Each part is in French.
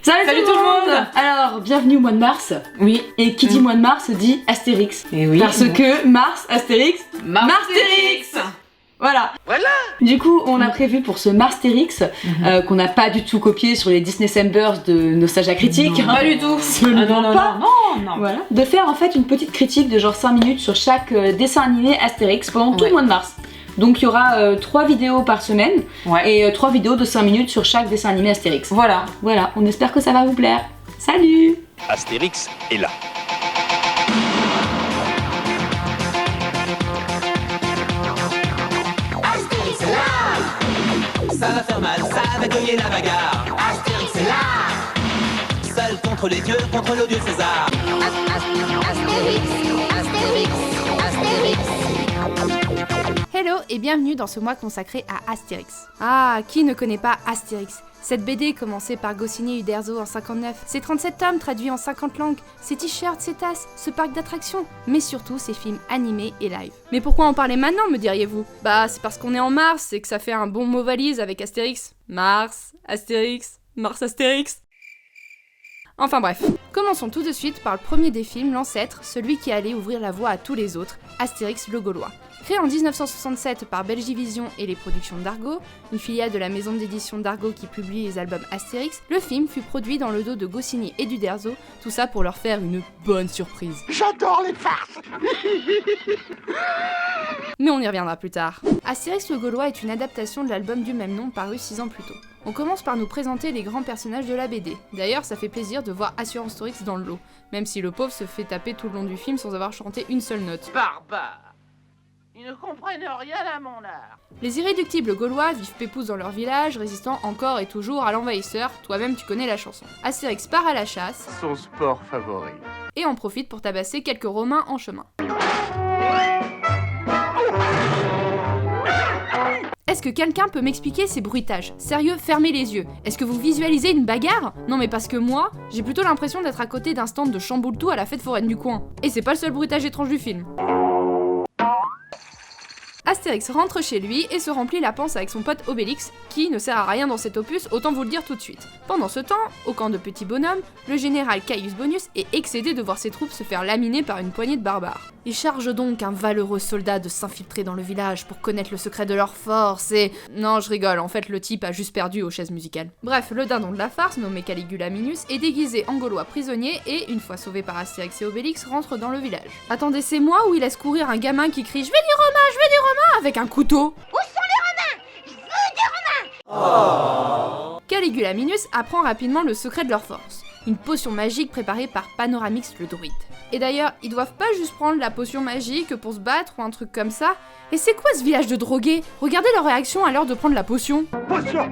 Salut tout le monde. Alors, bienvenue au mois de mars. Oui. Et qui dit mois de mars dit Astérix. Et oui. Parce que Mars, Astérix, Marstérix. Voilà. Du coup, on a prévu pour ce Marstérix, qu'on n'a pas du tout copié sur les Disney Sembers de Nostalgia Critique. Pas du tout. Absolument pas. Non. Voilà. De faire en fait une petite critique de genre 5 minutes sur chaque dessin animé Astérix pendant tout le mois de mars. Donc il y aura 3 vidéos par semaine et 3 vidéos de 5 minutes sur chaque dessin animé Astérix. Voilà, on espère que ça va vous plaire. Salut! Astérix est là. Astérix est là. Ça va faire mal, ça va cogner la bagarre. Astérix est là. Seul contre les dieux, contre l'odieux César. Hello et bienvenue dans ce mois consacré à Astérix. Ah, qui ne connaît pas Astérix? Cette BD commencée par Goscinny et Uderzo en 59, ses 37 tomes traduits en 50 langues, ses t-shirts, ses tasses, ce parc d'attractions, mais surtout ses films animés et live. Mais pourquoi en parler maintenant, me diriez-vous? Bah, c'est parce qu'on est en mars et que ça fait un bon mot valise avec Astérix. Mars, Astérix, Mars Astérix. Enfin bref, commençons tout de suite par le premier des films, l'ancêtre, celui qui allait ouvrir la voie à tous les autres, Astérix le Gaulois. Créé en 1967 par Belgivision et les productions d'Argo, une filiale de la maison d'édition d'Argo qui publie les albums Astérix, le film fut produit dans le dos de Goscinny et d'Uderzo, tout ça pour leur faire une bonne surprise. J'adore les farces. Mais on y reviendra plus tard. Astérix le Gaulois est une adaptation de l'album du même nom paru 6 ans plus tôt. On commence par nous présenter les grands personnages de la BD. D'ailleurs, ça fait plaisir de voir Assurancetorix dans le lot, même si le pauvre se fait taper tout le long du film sans avoir chanté une seule note. Barbare. Ils ne comprennent rien à mon art. Les irréductibles Gaulois vivent pépouses dans leur village, résistant encore et toujours à l'envahisseur, toi-même tu connais la chanson. Astérix part à la chasse, Son sport favori. et en profite pour tabasser quelques Romains en chemin. Est-ce que quelqu'un peut m'expliquer ces bruitages? Sérieux, fermez les yeux. Est-ce que vous visualisez une bagarre? Non mais parce que moi, j'ai plutôt l'impression d'être à côté d'un stand de chamboule-tout à la fête foraine du coin. Et c'est pas le seul bruitage étrange du film. Astérix rentre chez lui et se remplit la panse avec son pote Obélix, qui ne sert à rien dans cet opus, autant vous le dire tout de suite. Pendant ce temps, au camp de petits bonhommes, le général Caius Bonius est excédé de voir ses troupes se faire laminer par une poignée de barbares. Il charge donc un valeureux soldat de s'infiltrer dans le village pour connaître le secret de leur force et... Non, je rigole, en fait le type a juste perdu aux chaises musicales. Bref, le dindon de la farce, nommé Caligula Minus, est déguisé en Gaulois prisonnier et, une fois sauvé par Astérix et Obélix, rentre dans le village. Attendez, c'est moi ou il laisse courir un gamin qui crie « Je veux des Romains, je veux des Romains !» avec un couteau? Où sont les Romains? Je veux des Romains! Caligula Minus apprend rapidement le secret de leur force. Une potion magique préparée par Panoramix le druide. Et d'ailleurs, ils doivent pas juste prendre la potion magique pour se battre ou un truc comme ça. Et c'est quoi ce village de drogués? Regardez leur réaction à l'heure de prendre la potion. Potion.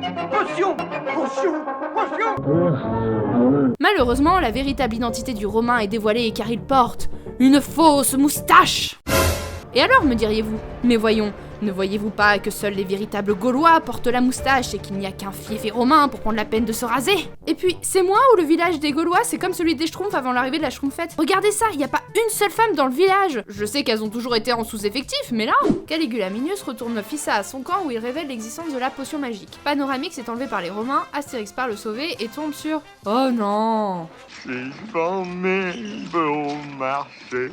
Malheureusement, la véritable identité du Romain est dévoilée car il porte une fausse moustache. Et alors, me diriez-vous? Mais voyons, ne voyez-vous pas que seuls les véritables Gaulois portent la moustache et qu'il n'y a qu'un fiefé romain pour prendre la peine de se raser? Et puis, c'est moi ou le village des Gaulois, c'est comme celui des Schtroumpfs avant l'arrivée de la Schtroumpfette? Regardez ça, il n'y a pas une seule femme dans le village! Je sais qu'elles ont toujours été en sous-effectif, mais là... Caligula Minus retourne Fissa à son camp où il révèle l'existence de la potion magique. Panoramix est enlevé par les Romains, Astérix part le sauver et tombe sur... Oh non! Si j'emmène au marché,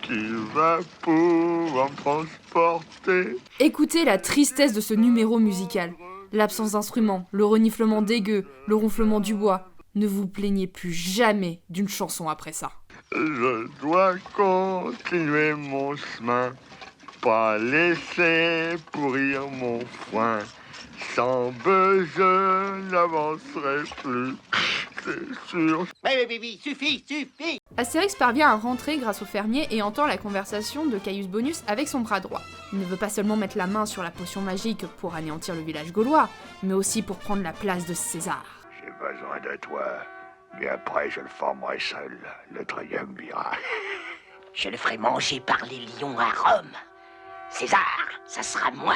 qui va pouvoir me transporter? Écoutez la tristesse de ce numéro musical. L'absence d'instruments, le reniflement dégueu, le ronflement du bois. Ne vous plaignez plus jamais d'une chanson après ça. Je dois continuer mon chemin, pas laisser pourrir mon foin. Sans bœuf, je n'avancerai plus, c'est sûr. Oui, suffit. Astérix parvient à rentrer grâce au fermier et entend la conversation de Caius Bonius avec son bras droit. Il ne veut pas seulement mettre la main sur la potion magique pour anéantir le village gaulois, mais aussi pour prendre la place de César. J'ai besoin de toi, mais après je le formerai seul, le triumvirat. Je le ferai manger par les lions à Rome. César, ça sera moi.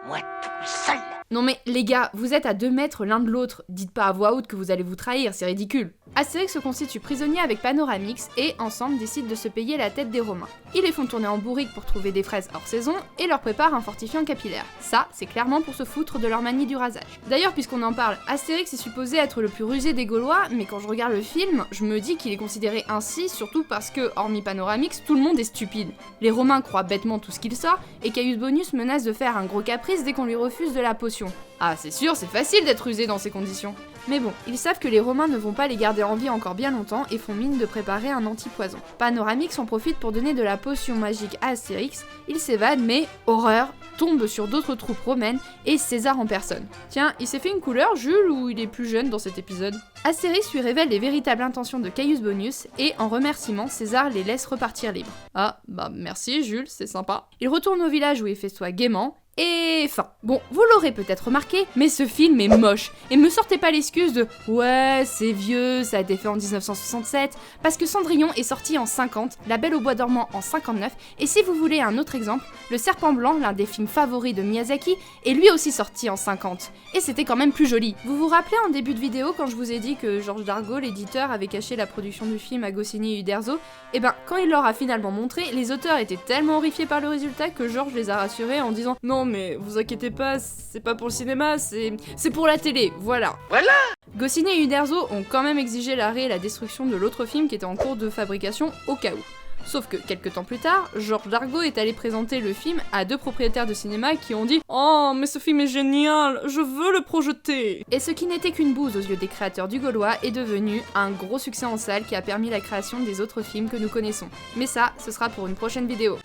Moi tout seul. Non mais les gars, vous êtes à 2 mètres l'un de l'autre, dites pas à voix haute que vous allez vous trahir, c'est ridicule. Astérix se constitue prisonnier avec Panoramix et, ensemble, décident de se payer la tête des Romains. Ils les font tourner en bourrique pour trouver des fraises hors saison et leur préparent un fortifiant capillaire. Ça, c'est clairement pour se foutre de leur manie du rasage. D'ailleurs, puisqu'on en parle, Astérix est supposé être le plus rusé des Gaulois, mais quand je regarde le film, je me dis qu'il est considéré ainsi surtout parce que, hormis Panoramix, tout le monde est stupide. Les Romains croient bêtement tout ce qu'il sort, et Caius Bonius menace de faire un gros caprice dès qu'on lui refuse de la potion. Ah, c'est sûr, c'est facile d'être rusé dans ces conditions. Mais bon, ils savent que les Romains ne vont pas les garder en vie encore bien longtemps et font mine de préparer un antipoison. Panoramix en profite pour donner de la potion magique à Astérix, il s'évade mais, horreur, tombe sur d'autres troupes romaines et César en personne. Tiens, il s'est fait une couleur, Jules, ou il est plus jeune dans cet épisode? Astérix lui révèle les véritables intentions de Caius Bonius et, en remerciement, César les laisse repartir libres. Ah, bah merci Jules, c'est sympa. Il retourne au village où il festoie gaiement, et fin. Bon, vous l'aurez peut-être remarqué, mais ce film est moche. Et me sortez pas l'excuse de « Ouais, c'est vieux, ça a été fait en 1967 », parce que Cendrillon est sorti en 50, La Belle au bois dormant en 59, et si vous voulez un autre exemple, Le Serpent Blanc, l'un des films favoris de Miyazaki, est lui aussi sorti en 50. Et c'était quand même plus joli. Vous vous rappelez en début de vidéo quand je vous ai dit que Georges Dargaud, l'éditeur, avait caché la production du film à Goscinny et Uderzo? Eh ben, quand il leur a finalement montré, les auteurs étaient tellement horrifiés par le résultat que Georges les a rassurés en disant « Non mais vous inquiétez pas, c'est pas pour le cinéma, c'est pour la télé, voilà ». Goscinny et Uderzo ont quand même exigé l'arrêt et la destruction de l'autre film qui était en cours de fabrication au cas où. Sauf que, quelques temps plus tard, Georges Dargaud est allé présenter le film à 2 propriétaires de cinéma qui ont dit « Oh, mais ce film est génial, je veux le projeter !» Et ce qui n'était qu'une bouse aux yeux des créateurs du Gaulois est devenu un gros succès en salle qui a permis la création des autres films que nous connaissons. Mais ça, ce sera pour une prochaine vidéo.